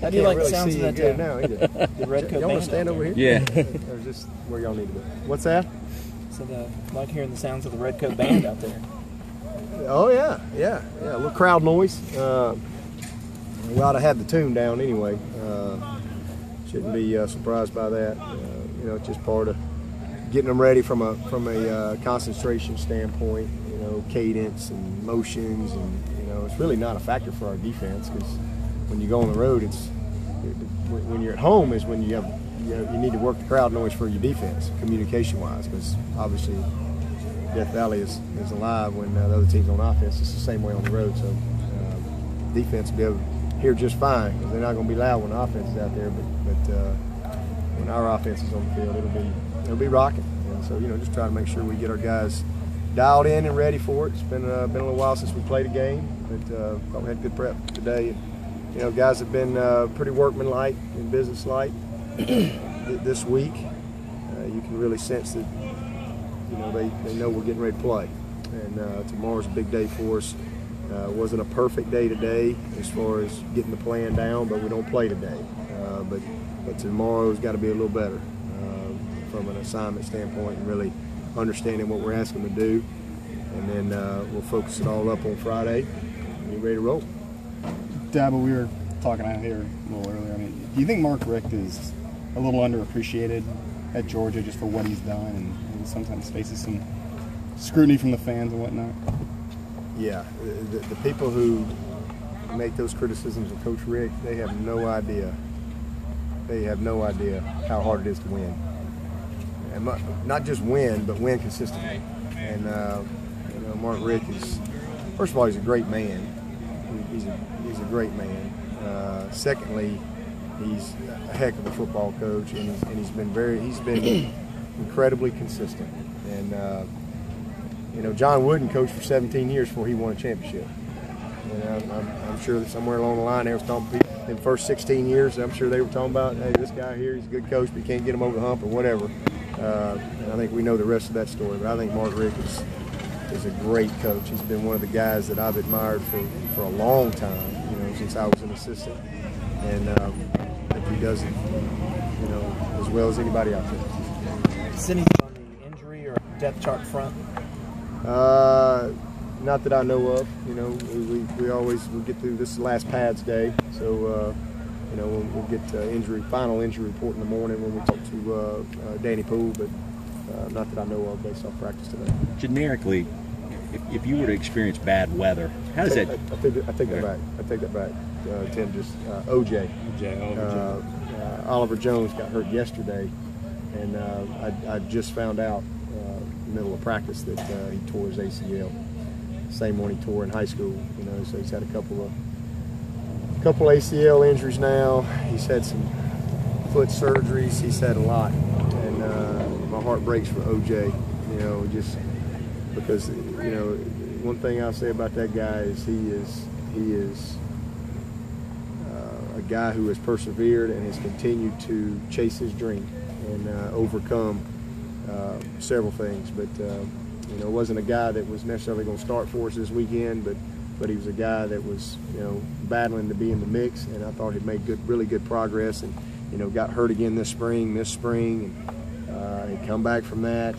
How do you like the sounds of that good now either. the red coat y'all want to stand over here? Yeah. Or is this where y'all need to be? What's that? So like hearing the sounds of the red coat band out there. Oh yeah. A little crowd noise. We ought to have the tune down anyway. Shouldn't be surprised by that. You know, it's just part of getting them ready from a concentration standpoint. You know, cadence and motions, and you know, it's really not a factor for our defense, because when you go on the road, when you're at home is when you need to work the crowd noise for your defense, communication-wise, because obviously Death Valley is alive when the other team's on offense. It's the same way on the road, so defense will be able to hear just fine, because they're not going to be loud when the offense is out there, but when our offense is on the field, it'll be rocking. And so, you know, just try to make sure we get our guys dialed in and ready for it. It's been a little while since we played a game, but thought we had good prep today. And, you know, guys have been pretty workmanlike and businesslike this week. You can really sense that, you know, they know we're getting ready to play. And tomorrow's a big day for us. Wasn't a perfect day today as far as getting the plan down, but we don't play today. But tomorrow's got to be a little better from an assignment standpoint, and really understanding what we're asking them to do. And then we'll focus it all up on Friday and get ready to roll. Dabo, we were talking out here a little earlier. I mean, do you think Mark Richt is a little underappreciated at Georgia just for what he's done, and sometimes faces some scrutiny from the fans and whatnot? Yeah, the people who make those criticisms of Coach Richt, they have no idea. They have no idea how hard it is to win, and not just win, but win consistently. And you know, Mark Richt is, first of all, he's a great man. He's a great man. Secondly, he's a heck of a football coach, and he's been incredibly consistent. And you know, John Wooden coached for 17 years before he won a championship. And I'm sure that somewhere along the line they was talking people in the first 16 years. I'm sure they were talking about, hey, this guy here, he's a good coach, but you can't get him over the hump or whatever. And I think we know the rest of that story. But I think Mark Richt is a great coach. He's been one of the guys that I've admired for a long time, you know, since I was an assistant. And I think he does it, you know, as well as anybody out there. Swinney on the injury or depth chart front? Not that I know of. You know, we get through, this is the last pads day, so you know, we'll get final injury report in the morning when we talk to Danny Poole, but not that I know of based off practice today. Generically, if you were to experience bad weather, how does that? I take that back. Tim, just OJ. Oliver Jones got hurt yesterday, and I just found out in the middle of practice that he tore his ACL. Same one he tore in high school, you know. So he's had a couple ACL injuries now. He's had some foot surgeries. He's had a lot, and my heart breaks for OJ. You know, just because, you know, one thing I'll say about that guy is he is a guy who has persevered and has continued to chase his dream and overcome several things. But you know, wasn't a guy that was necessarily going to start for us this weekend, but he was a guy that was, you know, battling to be in the mix, and I thought he'd made really good progress. And you know, got hurt again this spring, and he'd come back from that.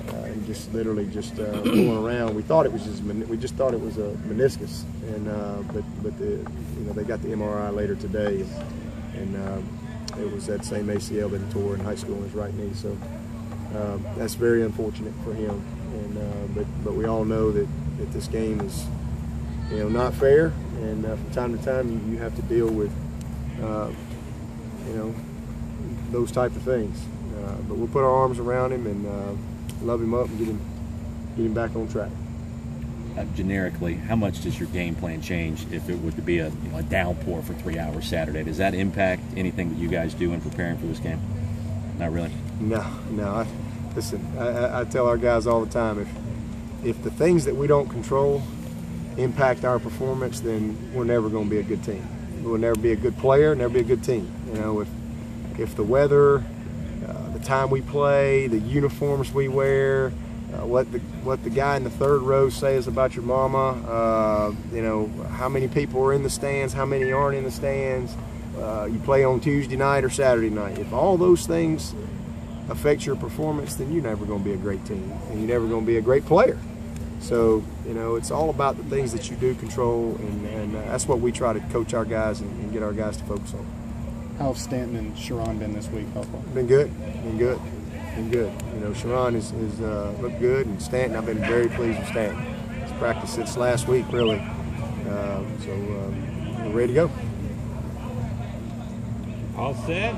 And just literally pulling around. We just thought it was a meniscus, and but you know, they got the MRI later today, and it was that same ACL that he tore in high school in his right knee. So that's very unfortunate for him. And but we all know that this game is, you know, not fair, and from time to time you have to deal with you know, those type of things. But we'll put our arms around him and love him up and get him back on track. Generically, how much does your game plan change if it were to be a downpour for 3 hours Saturday? Does that impact anything that you guys do in preparing for this game? Not really. No. Listen, I tell our guys all the time, if the things that we don't control impact our performance, then we're never going to be a good team. We'll never be a good player, never be a good team. You know, if the weather, the time we play, the uniforms we wear, what the guy in the third row says about your mama, you know, how many people are in the stands, how many aren't in the stands, you play on Tuesday night or Saturday night. If all those things affect your performance, then you're never going to be a great team, and you're never going to be a great player. So, you know, it's all about the things that you do control, and that's what we try to coach our guys and get our guys to focus on. How have Stanton and Sharon been this week? Been good. You know, Sharon is looked good, and Stanton, I've been very pleased with Stanton. He's practiced since last week, really. So we're ready to go. All set.